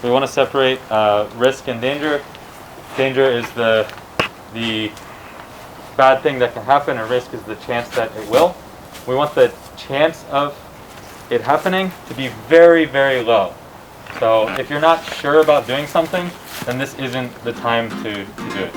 We want to separate risk and danger. Danger is the bad thing that can happen, and risk is the chance that it will. We want the chance of it happening to be very, very low. So if you're not sure about doing something, then this isn't the time to do it.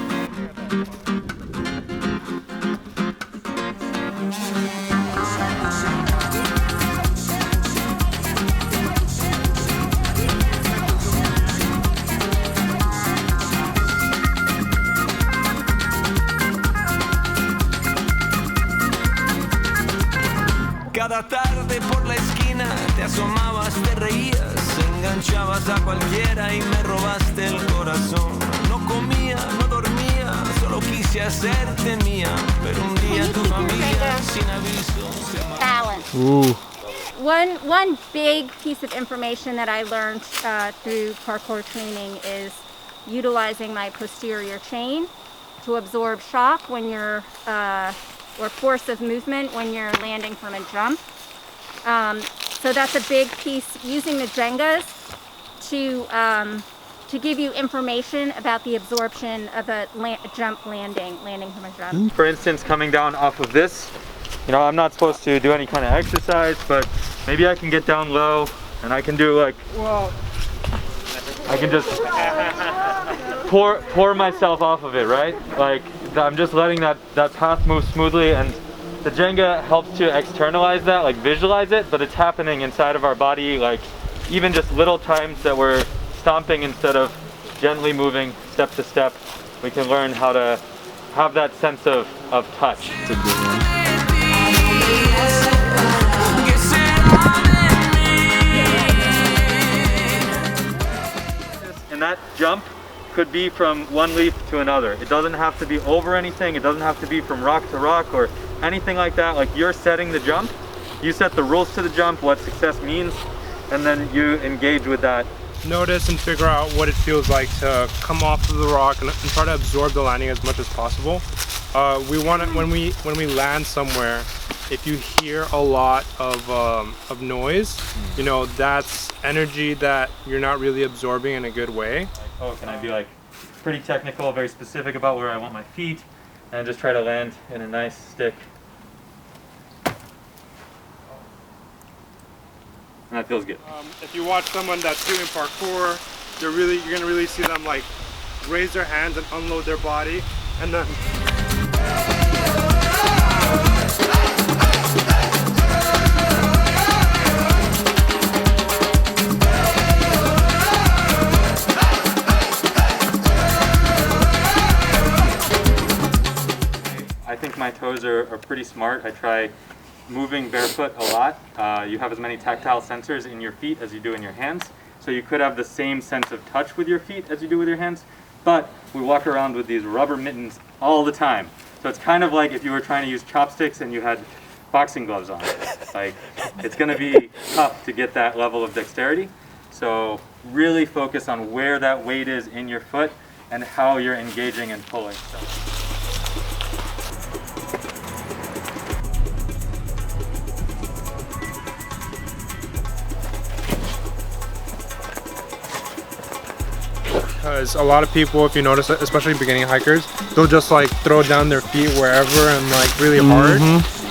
Cada tarde por la esquina te asomabas, te reías, enganchabas a cualquiera y me robaste el corazón. No comía, no dormía, solo quise hacerte mía, pero un día tu familia sin aviso se marchó. Balance. Ooh. One big piece of information that I learned through parkour training is utilizing my posterior chain to absorb shock when you're or force of movement when you're landing from a jump. So that's a big piece, using the Jengas to give you information about the absorption of a jump landing from a jump. For instance, coming down off of this, you know, I'm not supposed to do any kind of exercise, but maybe I can get down low and I can do like, whoa, I can just pour myself off of it, right? Like, I'm just letting that path move smoothly, and the Jenga helps to externalize that, like visualize it, but it's happening inside of our body, like even just little times that we're stomping instead of gently moving step to step. We can learn how to have that sense of touch. It's a good one. And that jump could be from one leaf to another. It doesn't have to be over anything. It doesn't have to be from rock to rock or anything like that. Like, you're setting the jump. You set the rules to the jump, what success means, and then you engage with that. Notice and figure out what it feels like to come off of the rock and try to absorb the landing as much as possible. We want it when we land somewhere. If you hear a lot of noise, you know, that's energy that you're not really absorbing in a good way. Oh, can I be like pretty technical, very specific about where I want my feet, and just try to land in a nice stick. And that feels good. If you watch someone that's doing parkour, you're gonna really see them like raise their hands and unload their body, and then I think my toes are pretty smart. I try moving barefoot a lot. You have as many tactile sensors in your feet as you do in your hands. So you could have the same sense of touch with your feet as you do with your hands, but we walk around with these rubber mittens all the time. So it's kind of like if you were trying to use chopsticks and you had boxing gloves on. Like, it's gonna be tough to get that level of dexterity. So really focus on where that weight is in your foot and how you're engaging and pulling. because a lot of people, if you notice, especially beginning hikers, they'll just like throw down their feet wherever and like really hard,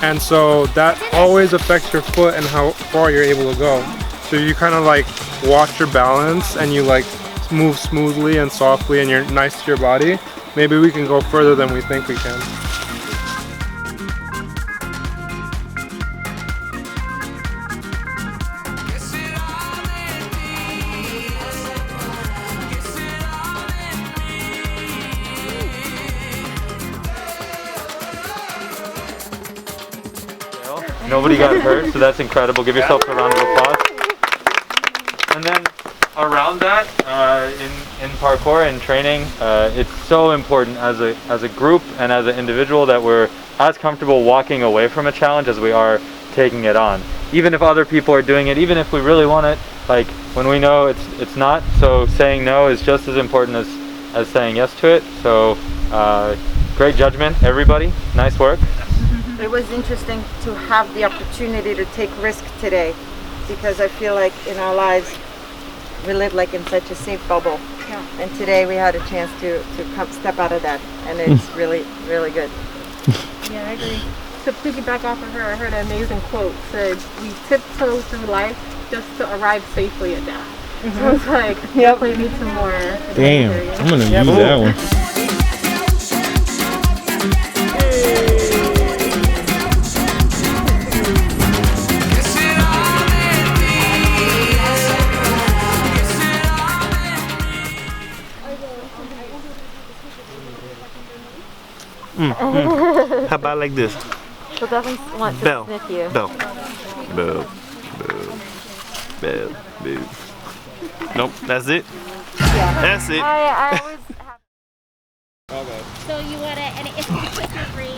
and so that always affects your foot and how far you're able to go. So you kind of like watch your balance and you like move smoothly and softly and you're nice to your body. Maybe we can go further than we think we can. Nobody got hurt, so that's incredible. Give yourself a round of applause. And then around that, in parkour and training, it's so important as a group and as an individual that we're as comfortable walking away from a challenge as we are taking it on. Even if other people are doing it, even if we really want it, like when we know it's not, so saying no is just as important as saying yes to it. So great judgment, everybody. Nice work. It was interesting to have the opportunity to take risk today, because I feel like in our lives we live like in such a safe bubble. Yeah. And today we had a chance to come step out of that, and it's really, really good. Yeah, I agree. To piggyback off of her, I heard an amazing quote. Said, "We tiptoe through life just to arrive safely at death." So it's like, definitely need some more. Damn, I'm gonna use that one. How about like this? She'll definitely want to Bell. sniff you. Bell. Bell. Bell. Bell. Bell. Nope, that's it. Yeah. That's it. I always have So you want to, and if you pick your green,